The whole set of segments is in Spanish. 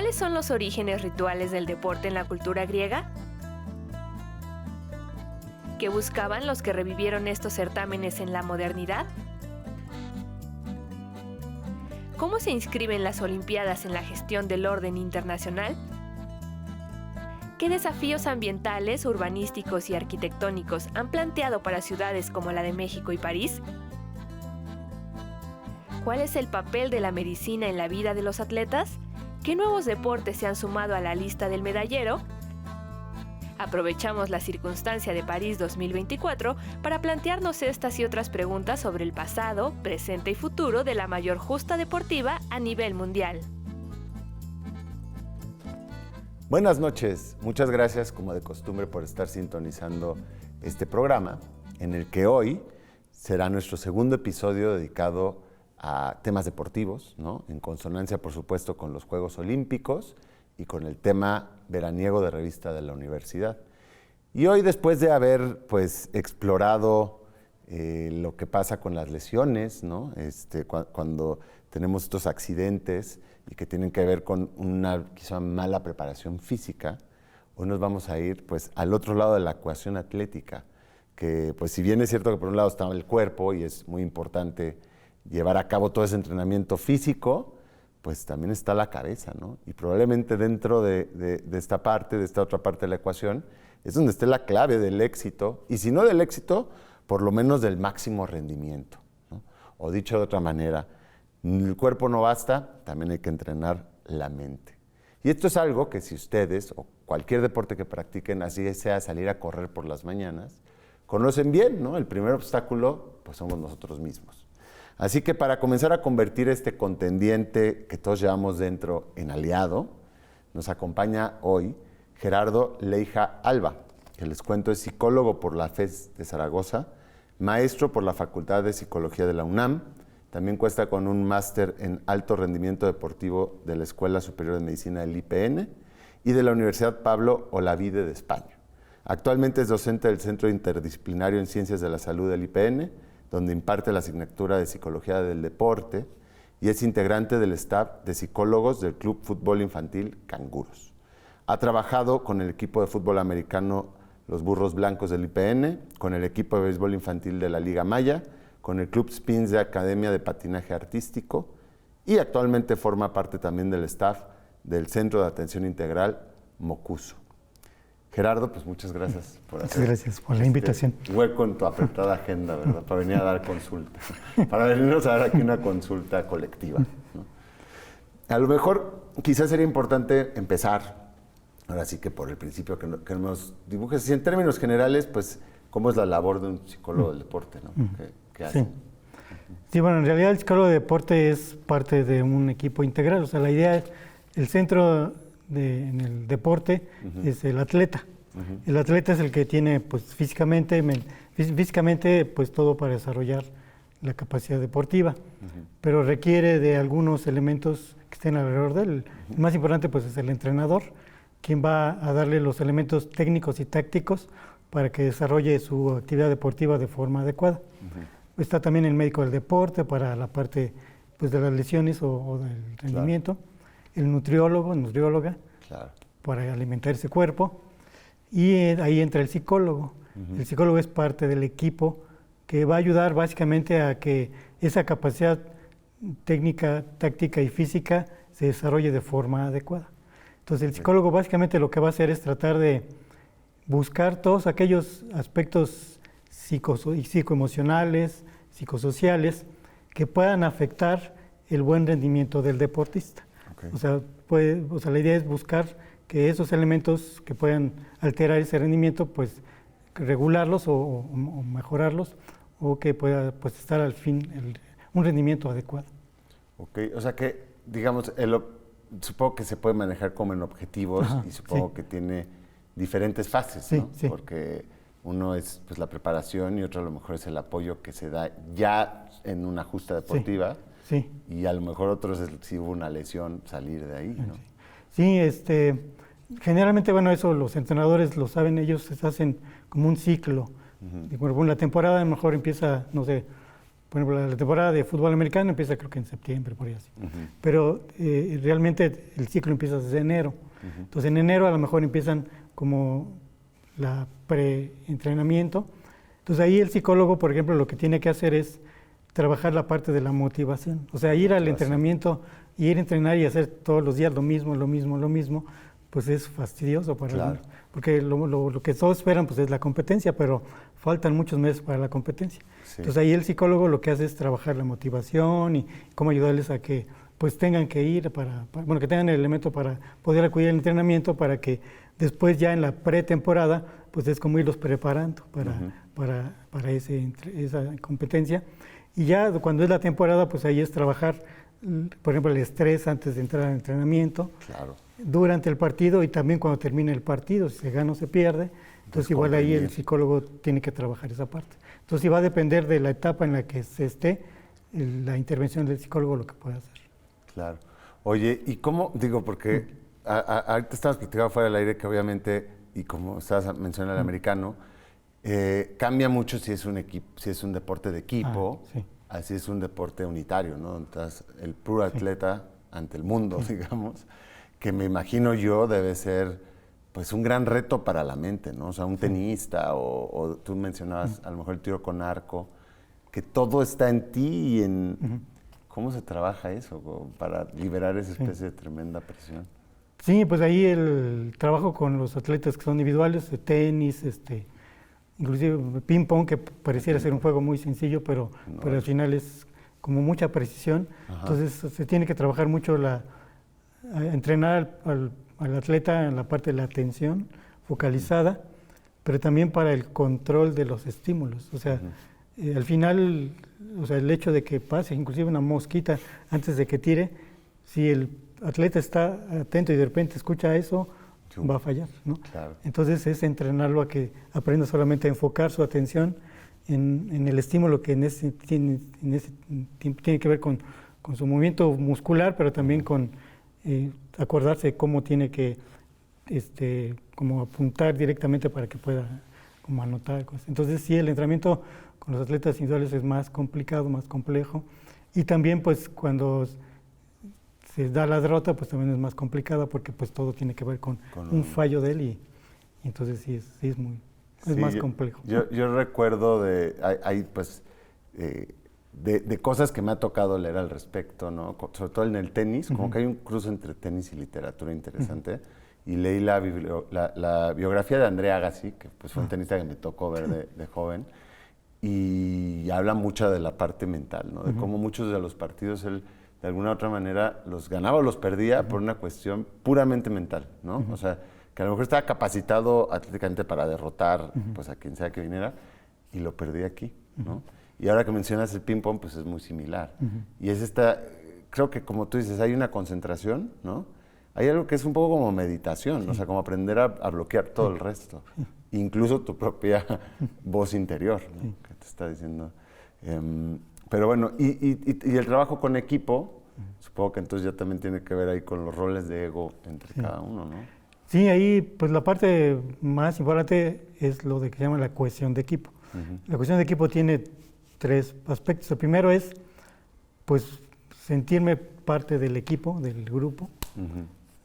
¿Cuáles son los orígenes rituales del deporte en la cultura griega? ¿Qué buscaban los que revivieron estos certámenes en la modernidad? ¿Cómo se inscriben las Olimpiadas en la gestión del orden internacional? ¿Qué desafíos ambientales, urbanísticos y arquitectónicos han planteado para ciudades como la de México y París? ¿Cuál es el papel de la medicina en la vida de los atletas? ¿Qué nuevos deportes se han sumado a la lista del medallero? Aprovechamos la circunstancia de París 2024 para plantearnos estas y otras preguntas sobre el pasado, presente y futuro de la mayor justa deportiva a nivel mundial. Buenas noches, muchas gracias como de costumbre por estar sintonizando este programa en el que hoy será nuestro segundo episodio dedicado a temas deportivos, ¿no? En consonancia por supuesto con los Juegos Olímpicos y con el tema veraniego de revista de la universidad. Y hoy, después de haber explorado lo que pasa con las lesiones, ¿no? Cuando tenemos estos accidentes y que tienen que ver con una quizá mala preparación física, hoy nos vamos a ir al otro lado de la ecuación atlética, que si bien es cierto que por un lado está el cuerpo y es muy importante llevar a cabo todo ese entrenamiento físico, pues también está la cabeza, ¿no? Y probablemente dentro de esta parte, de esta otra parte de la ecuación, es donde esté la clave del éxito, y si no del éxito, por lo menos del máximo rendimiento, ¿no? O dicho de otra manera, el cuerpo no basta, también hay que entrenar la mente. Y esto es algo que si ustedes, o cualquier deporte que practiquen, así sea salir a correr por las mañanas, conocen bien, ¿no? El primer obstáculo, pues somos nosotros mismos. Así que para comenzar a convertir este contendiente que todos llevamos dentro en aliado, nos acompaña hoy Gerardo Leija Alba, que les cuento es psicólogo por la FES de Zaragoza, maestro por la Facultad de Psicología de la UNAM, también cuenta con un máster en alto rendimiento deportivo de la Escuela Superior de Medicina del IPN y de la Universidad Pablo Olavide de España. Actualmente es docente del Centro Interdisciplinario en Ciencias de la Salud del IPN, donde imparte la asignatura de Psicología del Deporte y es integrante del staff de psicólogos del Club Fútbol Infantil Canguros. Ha trabajado con el equipo de fútbol americano Los Burros Blancos del IPN, con el equipo de béisbol infantil de la Liga Maya, con el Club Spins de Academia de Patinaje Artístico y actualmente forma parte también del staff del Centro de Atención Integral Mocuso. Gerardo, pues muchas gracias por hacer. Gracias por la invitación. Hueco en tu apretada agenda, ¿verdad? Para venir a dar consulta. Para venirnos a dar aquí una consulta colectiva, ¿no? A lo mejor, quizás sería importante empezar, ahora sí que por el principio, que nos dibujes, y en términos generales, pues, cómo es la labor de un psicólogo del deporte, ¿no? ¿Qué hace? Sí. Sí, bueno, en realidad el psicólogo de deporte es parte de un equipo integral. O sea, la idea es, el centro en el deporte es el atleta. El atleta es el que tiene físicamente todo para desarrollar la capacidad deportiva, pero requiere de algunos elementos que estén alrededor de él. El más importante es el entrenador, quien va a darle los elementos técnicos y tácticos para que desarrolle su actividad deportiva de forma adecuada. Está también el médico del deporte para la parte de las lesiones o del rendimiento. Claro. El nutrióloga, claro, para alimentar ese cuerpo, y ahí entra el psicólogo. El psicólogo es parte del equipo que va a ayudar básicamente a que esa capacidad técnica, táctica y física se desarrolle de forma adecuada. Entonces el psicólogo básicamente lo que va a hacer es tratar de buscar todos aquellos aspectos psicoemocionales, psicosociales, que puedan afectar el buen rendimiento del deportista. Okay. O sea, la idea es buscar que esos elementos que puedan alterar ese rendimiento, regularlos o mejorarlos, o que pueda estar al fin un rendimiento adecuado. Ok, o sea que, digamos, supongo que se puede manejar como en objetivos. Ajá, y supongo que tiene diferentes fases, ¿no? Sí. Porque uno es la preparación y otro a lo mejor es el apoyo que se da ya en una justa deportiva. Sí. Y a lo mejor otros es, si hubo una lesión, salir de ahí, ¿no? Sí, generalmente, eso los entrenadores lo saben, ellos hacen como un ciclo. Bueno, la temporada a lo mejor empieza, por ejemplo, la temporada de fútbol americano empieza creo que en septiembre, por ahí así. Pero realmente el ciclo empieza desde enero. Entonces en enero a lo mejor empiezan como la preentrenamiento. Entonces ahí el psicólogo, por ejemplo, lo que tiene que hacer es trabajar la parte de la motivación. O sea, ir al entrenamiento, ir a entrenar y hacer todos los días lo mismo, pues es fastidioso para Claro. algunos. Porque lo que todos esperan pues es la competencia, pero faltan muchos meses para la competencia. Sí. Entonces ahí el psicólogo lo que hace es trabajar la motivación y cómo ayudarles a que pues tengan que ir bueno, que tengan el elemento para poder acudir al entrenamiento, para que después ya en la pretemporada pues es como irlos preparando para esa competencia. Y ya cuando es la temporada, pues ahí es trabajar, por ejemplo, el estrés antes de entrar al entrenamiento, Claro. durante el partido y también cuando termine el partido, si se gana o se pierde. Entonces igual ahí el psicólogo tiene que trabajar esa parte. Entonces sí va a depender de la etapa en la que se esté, la intervención del psicólogo lo que puede hacer. Claro. Oye, ¿y cómo? Digo, porque ahorita estabas platicando fuera del aire que obviamente, y como estabas mencionando el americano, cambia mucho si es un equipo, si es un deporte de equipo, sí. así es un deporte unitario, ¿no? Entonces, el puro atleta ante el mundo, digamos, que me imagino yo debe ser pues un gran reto para la mente, ¿no? O sea, un tenista o tú mencionabas a lo mejor el tiro con arco, que todo está en ti y en... ¿Cómo se trabaja eso para liberar esa especie de tremenda presión? Sí, pues ahí el trabajo con los atletas que son individuales, de tenis, inclusive ping pong, que pareciera ser un juego muy sencillo, pero al final es como mucha precisión. Entonces se tiene que trabajar mucho entrenar al atleta en la parte de la atención focalizada, pero también para el control de los estímulos. O sea, al final, o sea, el hecho de que pase inclusive una mosquita antes de que tire, si el atleta está atento y de repente escucha eso, va a fallar, ¿no? Claro. Entonces es entrenarlo a que aprenda solamente a enfocar su atención en el estímulo que tiene que ver con su movimiento muscular, pero también con acordarse de cómo tiene que como apuntar directamente para que pueda como anotar cosas. Entonces sí, el entrenamiento con los atletas individuales es más complicado, más complejo, y también pues cuando se da la derrota pues también es más complicado porque pues todo tiene que ver con un fallo de él y entonces sí es más complejo. Yo recuerdo de cosas que me ha tocado leer al respecto, ¿no? Sobre todo en el tenis, como que hay un cruce entre tenis y literatura interesante. Y leí la biografía de André Agassi, que pues fue un tenista que me tocó ver de joven, y habla mucho de la parte mental, ¿no? De cómo muchos de los partidos él, de alguna u otra manera, los ganaba o los perdía por una cuestión puramente mental, ¿no? O sea, que a lo mejor estaba capacitado atléticamente para derrotar pues, a quien sea que viniera, y lo perdí aquí, ¿no? Y ahora que mencionas el ping-pong, pues es muy similar. Y es creo que como tú dices, hay una concentración, ¿no? Hay algo que es un poco como meditación, o sea, como aprender a bloquear todo el resto, incluso tu propia voz interior, ¿no? Que te está diciendo. Pero bueno, y el trabajo con equipo, supongo que entonces ya también tiene que ver ahí con los roles de ego entre cada uno, ¿no? Sí, ahí pues la parte más importante es lo de que se llama la cohesión de equipo. La cohesión de equipo tiene 3 aspectos. El primero es pues sentirme parte del equipo, del grupo.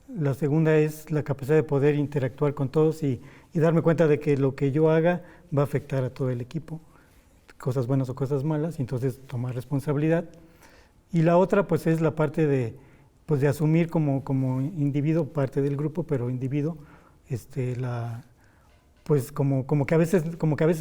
La segunda es la capacidad de poder interactuar con todos y darme cuenta de que lo que yo haga va a afectar a todo el equipo, cosas buenas o cosas malas, y entonces tomar responsabilidad. Y la otra pues es la parte de asumir como individuo, parte del grupo, pero individuo, pues como que a veces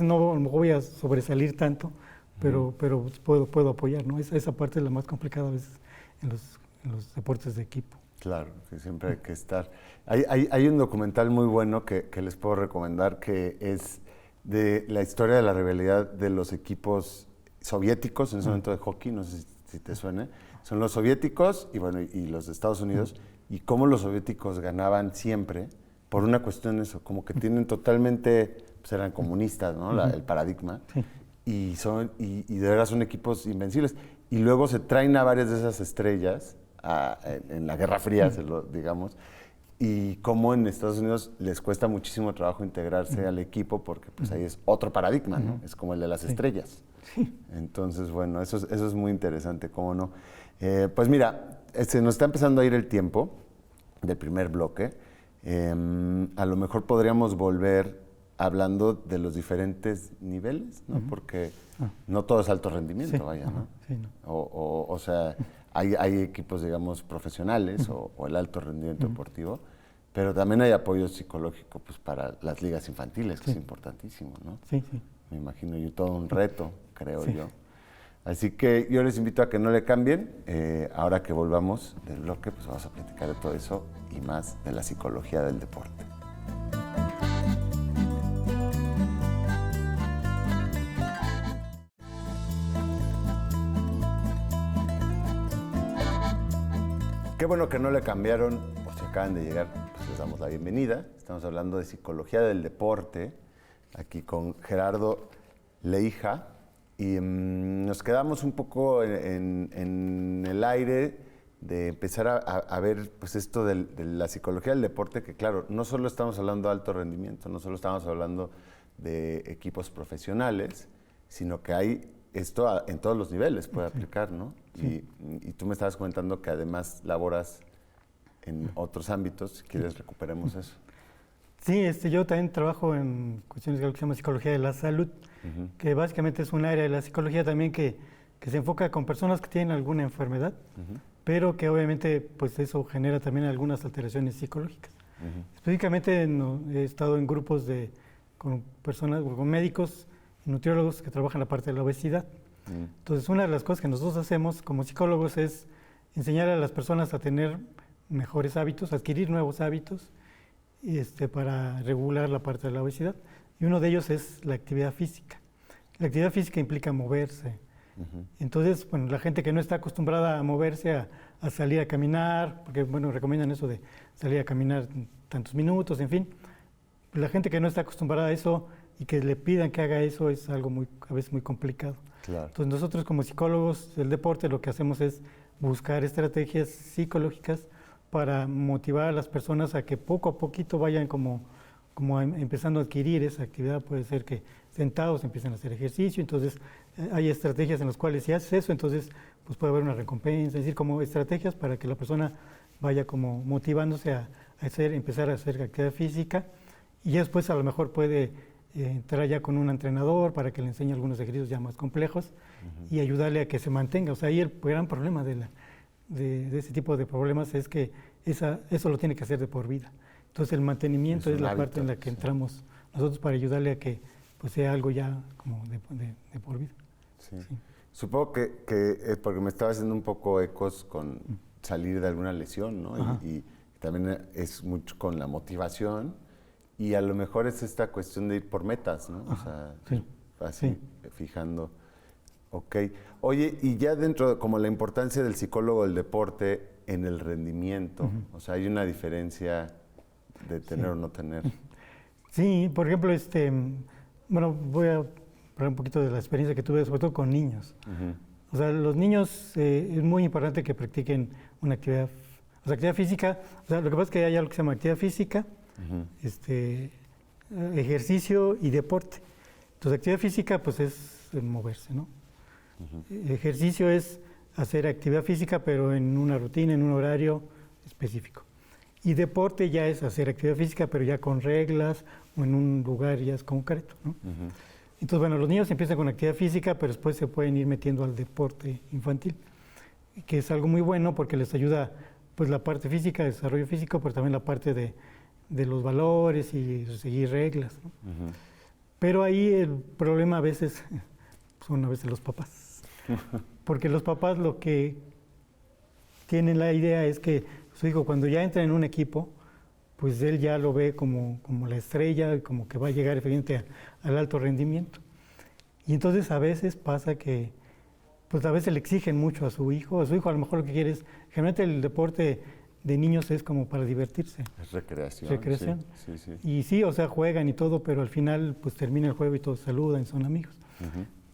no voy a sobresalir tanto, pero puedo apoyar, ¿no? Esa parte es la más complicada a veces en los deportes de equipo. Claro, que siempre hay que estar. Hay un documental muy bueno que les puedo recomendar, que es de la historia de la rivalidad de los equipos soviéticos en ese momento de hockey, no sé si te suene. Son los soviéticos y los de Estados Unidos, y cómo los soviéticos ganaban siempre por una cuestión de eso, como que tienen totalmente, pues eran comunistas, ¿no? El paradigma, y de verdad son equipos invencibles. Y luego se traen a varias de esas estrellas en la Guerra Fría, digamos, y cómo en Estados Unidos les cuesta muchísimo trabajo integrarse al equipo porque pues ahí es otro paradigma, ¿no? Es como el de las estrellas. Entonces, bueno, eso es muy interesante, ¿cómo no? Pues mira, nos está empezando a ir el tiempo del primer bloque. A lo mejor podríamos volver hablando de los diferentes niveles, ¿no? Porque no todo es alto rendimiento, vaya, ¿no? Sí, no. O sea, hay equipos, digamos, profesionales o el alto rendimiento deportivo, pero también hay apoyo psicológico pues, para las ligas infantiles, que es importantísimo, ¿no? Sí. Me imagino yo todo un reto, creo yo. Así que yo les invito a que no le cambien. Ahora que volvamos del bloque, pues vamos a platicar de todo eso y más de la psicología del deporte. Qué bueno que no le cambiaron, por si acaban de llegar, pues les damos la bienvenida. Estamos hablando de psicología del deporte, aquí con Gerardo Leija, y nos quedamos un poco en el aire de empezar a ver pues esto de la psicología del deporte, que claro, no solo estamos hablando de alto rendimiento, no solo estamos hablando de equipos profesionales, sino que hay esto en todos los niveles puede aplicar, ¿no? Sí. Y tú me estabas comentando que además laboras en otros ámbitos. Si quieres, recuperemos eso. Sí, yo también trabajo en cuestiones de lo que se llama psicología de la salud, que básicamente es un área de la psicología también que se enfoca con personas que tienen alguna enfermedad, pero que obviamente pues eso genera también algunas alteraciones psicológicas. Específicamente he estado en grupos con personas, con médicos, nutriólogos que trabajan la parte de la obesidad. Entonces, una de las cosas que nosotros hacemos como psicólogos es enseñar a las personas a tener mejores hábitos, adquirir nuevos hábitos para regular la parte de la obesidad. Y uno de ellos es la actividad física. La actividad física implica moverse. Entonces, bueno, la gente que no está acostumbrada a moverse, a salir a caminar, porque bueno, recomiendan eso de salir a caminar tantos minutos, en fin. La gente que no está acostumbrada a eso y que le pidan que haga eso es algo a veces muy complicado. Claro. Entonces nosotros como psicólogos del deporte lo que hacemos es buscar estrategias psicológicas para motivar a las personas a que poco a poquito vayan como empezando a adquirir esa actividad. Puede ser que sentados empiecen a hacer ejercicio, entonces hay estrategias en las cuales si haces eso, entonces pues puede haber una recompensa, es decir, como estrategias para que la persona vaya como motivándose a empezar a hacer actividad física, y ya después a lo mejor puede entrar ya con un entrenador para que le enseñe algunos ejercicios ya más complejos y ayudarle a que se mantenga. O sea, ahí el gran problema de ese tipo de problemas es que eso lo tiene que hacer de por vida. Entonces el mantenimiento es la parte en la que entramos nosotros para ayudarle a que pues, sea algo ya como de por vida. Sí. Supongo que porque me estaba haciendo un poco ecos con salir de alguna lesión, ¿no? Y también es mucho con la motivación. Y a lo mejor es esta cuestión de ir por metas, ¿no? O sea, así, fijando. Ok. Oye, y ya dentro de como la importancia del psicólogo del deporte en el rendimiento, o sea, ¿hay una diferencia de tener o no tener? Sí, por ejemplo, bueno, voy a hablar un poquito de la experiencia que tuve, sobre todo con niños. O sea, los niños es muy importante que practiquen una actividad, o sea, actividad física. O sea, lo que pasa es que hay algo que se llama actividad física, ejercicio y deporte. Entonces, actividad física pues es moverse, ¿no? Ejercicio es hacer actividad física pero en una rutina, en un horario específico. Y deporte ya es hacer actividad física pero ya con reglas o en un lugar ya es concreto, ¿no? Entonces, bueno, los niños empiezan con actividad física pero después se pueden ir metiendo al deporte infantil, que es algo muy bueno porque les ayuda pues la parte física, desarrollo físico, pero también la parte de los valores y seguir reglas, ¿no? Pero ahí el problema a veces son los papás. Porque los papás lo que tienen la idea es que su hijo cuando ya entra en un equipo, pues él ya lo ve como la estrella, como que va a llegar efectivamente al alto rendimiento. Y entonces a veces pasa que, pues a veces le exigen mucho a su hijo a lo mejor lo que quiere es, generalmente el deporte de niños es como para divertirse. Es recreación. Recreación. Sí. Y sí, o sea, juegan y todo, pero al final pues termina el juego y todos saludan, son amigos.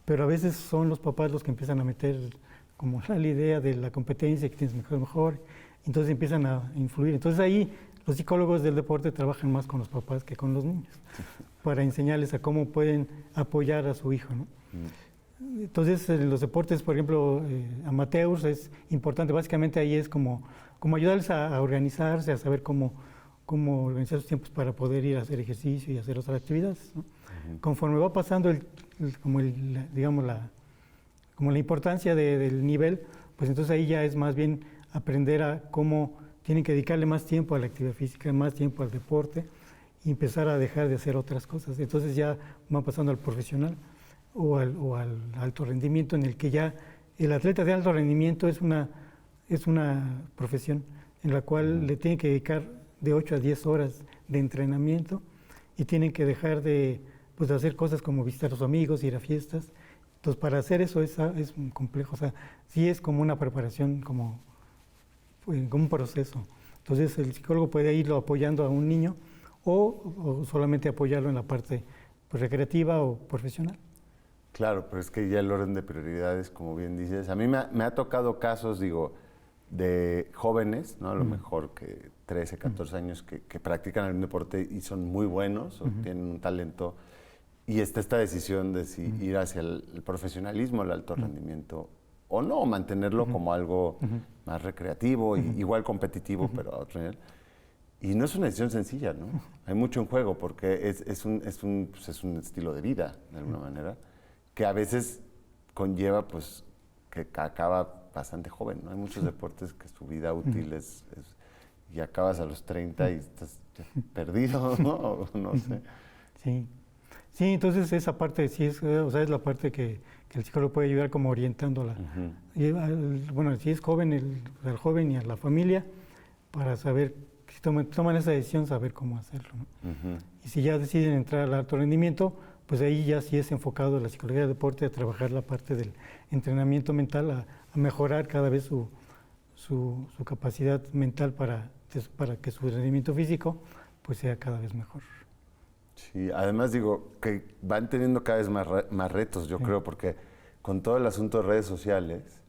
Pero a veces son los papás los que empiezan a meter como la idea de la competencia, que tienes mejor, entonces empiezan a influir. Entonces ahí los psicólogos del deporte trabajan más con los papás que con los niños, para enseñarles a cómo pueden apoyar a su hijo, ¿no? Entonces, en los deportes, por ejemplo, amateurs, es importante, básicamente ahí es como ayudarles a organizarse, a saber cómo organizar sus tiempos para poder ir a hacer ejercicio y hacer otras actividades, ¿no? Conforme va pasando digamos como la importancia del nivel, pues entonces ahí ya es más bien aprender a cómo tienen que dedicarle más tiempo a la actividad física, más tiempo al deporte y empezar a dejar de hacer otras cosas. Entonces ya van pasando al profesional o al alto rendimiento, en el que ya el atleta de alto rendimiento es una profesión en la cual le tienen que dedicar de 8 a 10 horas de entrenamiento y tienen que dejar de hacer cosas como visitar a sus amigos, ir a fiestas. Entonces, para hacer eso es complejo, o sea, sí es como una preparación, como un proceso. Entonces, el psicólogo puede irlo apoyando a un niño o solamente apoyarlo en la parte recreativa o profesional. Claro, pero es que ya el orden de prioridades, como bien dices, a mí me ha tocado casos, de jóvenes, ¿no? A lo mejor que 13, 14 años que practican algún deporte y son muy buenos o tienen un talento, y está esta decisión de si ir hacia el profesionalismo, el alto rendimiento, o no, mantenerlo como algo más recreativo, y igual competitivo, pero a otro nivel. Y no es una decisión sencilla, ¿no? Hay mucho en juego, porque es un estilo de vida, de alguna manera, que a veces conlleva, pues, que acaba bastante joven, ¿no? Hay muchos deportes que su vida útil y acabas a los 30 y estás perdido, ¿no? No sé. Sí. Sí, entonces esa parte sí es la parte que el psicólogo puede ayudar como orientándola. Y, bueno, si es joven, al joven y a la familia, para saber, si toman esa decisión, saber cómo hacerlo, ¿no? Y si ya deciden entrar al alto rendimiento, pues ahí ya sí es enfocado la psicología del deporte a trabajar la parte del entrenamiento mental, a mejorar cada vez su capacidad mental para que su rendimiento físico pues sea cada vez mejor. Sí, además que van teniendo cada vez más retos, yo creo, porque con todo el asunto de redes sociales,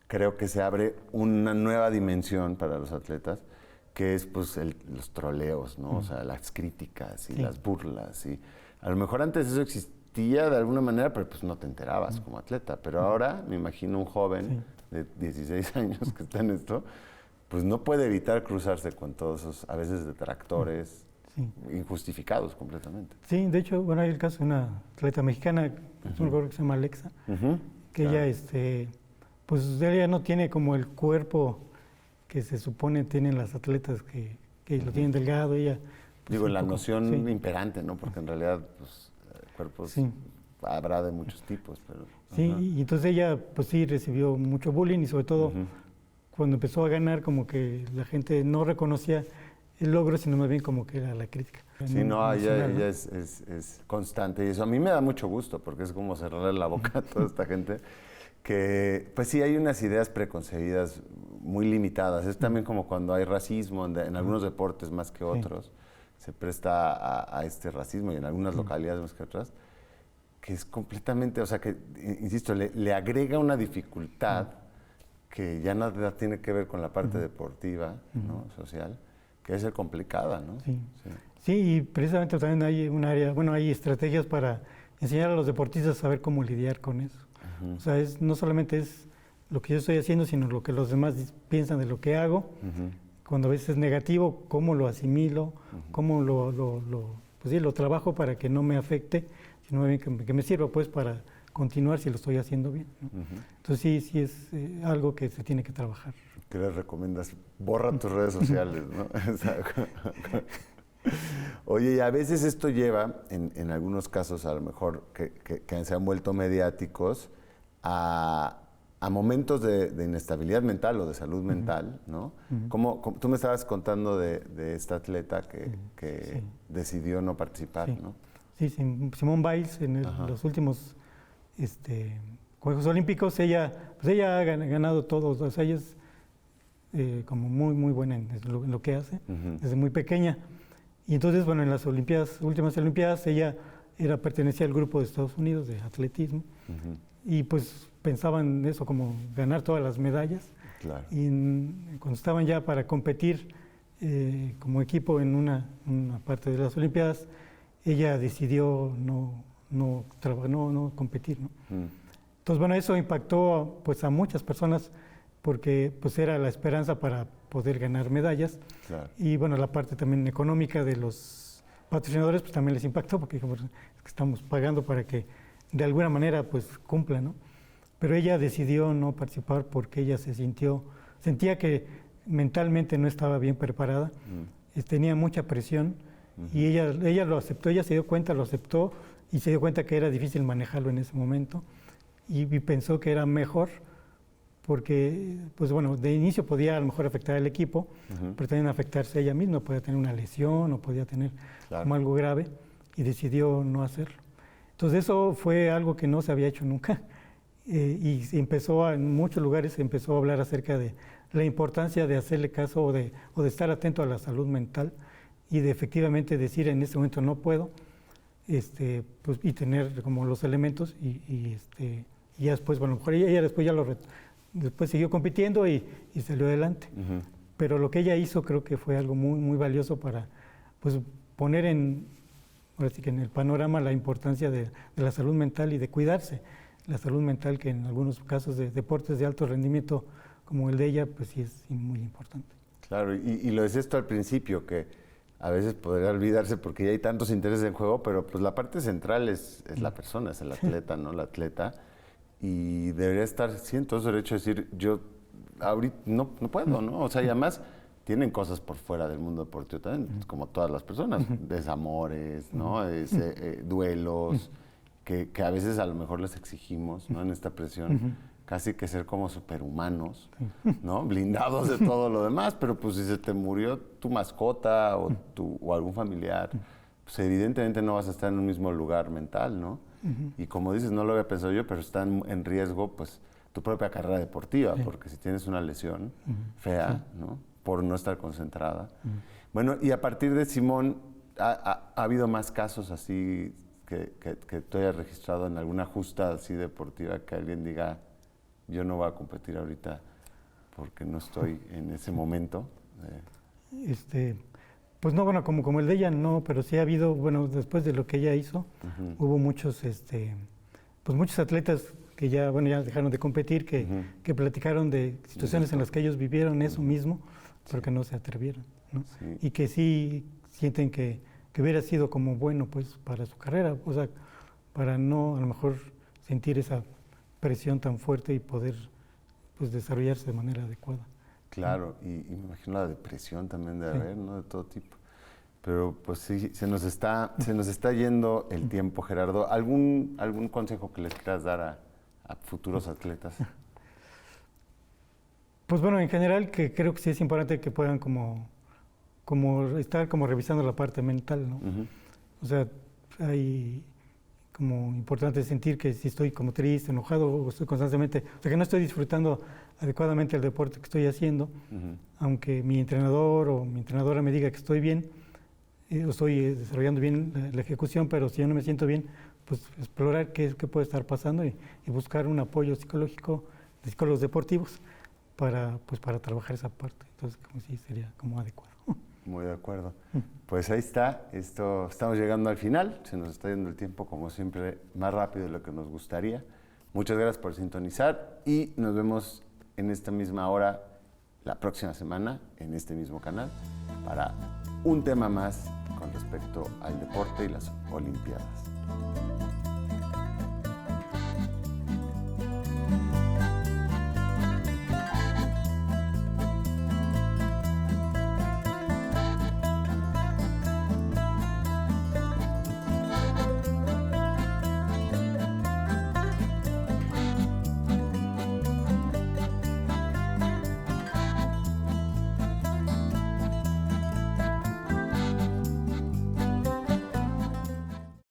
creo que se abre una nueva dimensión para los atletas, que es pues los troleos, ¿no? O sea, las críticas y las burlas. Y a lo mejor antes eso existía de alguna manera, pero pues no te enterabas como atleta. Pero ahora me imagino un joven de 16 años que está en esto, pues no puede evitar cruzarse con todos esos, a veces, detractores injustificados completamente. Sí, de hecho, bueno, hay el caso de una atleta mexicana, es un jugador que se llama Alexa, que ella, pues ella no tiene como el cuerpo que se supone tienen las atletas que lo tienen delgado. Ella, pues, la noción imperante, ¿no? Porque en realidad, pues, cuerpos habrá de muchos tipos, pero... Sí, y entonces ella, pues sí, recibió mucho bullying y sobre todo cuando empezó a ganar, como que la gente no reconocía el logro, sino más bien como que era la crítica. Sí, ella es constante, y eso a mí me da mucho gusto, porque es como cerrarle la boca a toda esta gente, que pues sí hay unas ideas preconcebidas muy limitadas. Es también como cuando hay racismo en algunos deportes más que otros, se presta a este racismo, y en algunas localidades más que otras, que es completamente, o sea, que, insisto, le agrega una dificultad que ya nada tiene que ver con la parte deportiva, ¿no? Social, que es complicada, ¿no? Sí, y precisamente también hay un área, bueno, hay estrategias para enseñar a los deportistas a saber cómo lidiar con eso. O sea, no solamente es lo que yo estoy haciendo, sino lo que los demás piensan de lo que hago. Cuando a veces es negativo, cómo lo asimilo, cómo lo trabajo para que no me afecte, sino que me sirva pues para continuar si lo estoy haciendo bien, ¿no? Entonces sí es algo que se tiene que trabajar. ¿Qué les recomiendas? Borra tus redes sociales, ¿no? Oye, y a veces esto lleva, en algunos casos a lo mejor que se han vuelto mediáticos, a momentos de inestabilidad mental o de salud mental, ¿no? Como tú me estabas contando de esta atleta que decidió no participar, ¿no? Sí, Simone Biles, en los últimos Juegos Olímpicos, ella ha ganado todos, o sea, ella es como muy buena en lo que hace, desde muy pequeña. Y entonces, bueno, en las últimas Olimpiadas, ella pertenecía al grupo de Estados Unidos de atletismo, y pues pensaban eso, como ganar todas las medallas. Claro. Y cuando estaban ya para competir como equipo en una parte de las Olimpiadas, ella decidió no competir, ¿no? Entonces, bueno, eso impactó pues a muchas personas porque pues era la esperanza para poder ganar medallas. Claro. Y bueno, la parte también económica de los patrocinadores pues también les impactó porque dijo, pues, es que estamos pagando para que de alguna manera pues cumpla, ¿no? Pero ella decidió no participar porque ella sentía que mentalmente no estaba bien preparada, tenía mucha presión y ella lo aceptó, ella se dio cuenta, lo aceptó y se dio cuenta que era difícil manejarlo en ese momento y pensó que era mejor porque, pues bueno, de inicio podía a lo mejor afectar al equipo, pero también afectarse a ella misma, podía tener una lesión o podía tener como algo grave y decidió no hacerlo. Entonces eso fue algo que no se había hecho nunca y en muchos lugares se empezó a hablar acerca de la importancia de hacerle caso o de estar atento a la salud mental y de efectivamente decir en este momento no puedo pues, y tener como los elementos y ya después, bueno, a lo mejor ella después después siguió compitiendo y salió adelante. Pero lo que ella hizo creo que fue algo muy, muy valioso para pues, poner ahora sí que en el panorama la importancia de la salud mental y de cuidarse. La salud mental que en algunos casos de deportes de alto rendimiento como el de ella, pues sí es muy importante. Claro, y lo decías tú al principio, que a veces podría olvidarse porque ya hay tantos intereses en juego, pero pues la parte central es la persona, es el atleta, ¿no? La atleta. Y debería estar, sí, en todo su derecho a decir, yo ahorita no puedo, ¿no? O sea, y además tienen cosas por fuera del mundo deportivo también, como todas las personas, desamores, ¿no? Duelos, que a veces a lo mejor les exigimos, ¿no? En esta presión, casi que ser como superhumanos, ¿no? Blindados de todo lo demás, pero pues si se te murió tu mascota o algún familiar, pues evidentemente no vas a estar en un mismo lugar mental, ¿no? Y como dices, no lo había pensado yo, pero está en riesgo pues tu propia carrera deportiva, porque si tienes una lesión fea, ¿no? Por no estar concentrada. Bueno, y a partir de Simón, ¿ha habido más casos así que tú hayas registrado en alguna justa así deportiva que alguien diga, yo no voy a competir ahorita porque no estoy en ese momento? Pues no, bueno, como el de ella no, pero sí ha habido, bueno, después de lo que ella hizo, hubo muchos, pues muchos atletas que ya dejaron de competir, que platicaron de situaciones en las que ellos vivieron eso mismo, pero que no se atrevieron, ¿no? Sí. Y que sí sienten que hubiera sido como bueno, pues, para su carrera, o sea, para no, a lo mejor, sentir esa presión tan fuerte y poder, pues, desarrollarse de manera adecuada. Claro, y me imagino la depresión también de haber, ¿no? De todo tipo. Pero pues sí, se nos está yendo el tiempo, Gerardo. ¿Algún consejo que les quieras dar a futuros atletas? Pues bueno, en general que creo que sí es importante que puedan como estar como revisando la parte mental, ¿no? O sea, hay como importante sentir que si estoy como triste, enojado o estoy constantemente, o sea que no estoy disfrutando adecuadamente el deporte que estoy haciendo, aunque mi entrenador o mi entrenadora me diga que estoy bien, o estoy desarrollando bien la ejecución, pero si yo no me siento bien, pues explorar qué puede estar pasando y buscar un apoyo psicológico de psicólogos deportivos para trabajar esa parte. Entonces, como sí, sería como adecuado. Muy de acuerdo. Pues ahí está, estamos llegando al final, se nos está yendo el tiempo como siempre más rápido de lo que nos gustaría. Muchas gracias por sintonizar y nos vemos en esta misma hora la próxima semana en este mismo canal para un tema más con respecto al deporte y las Olimpiadas.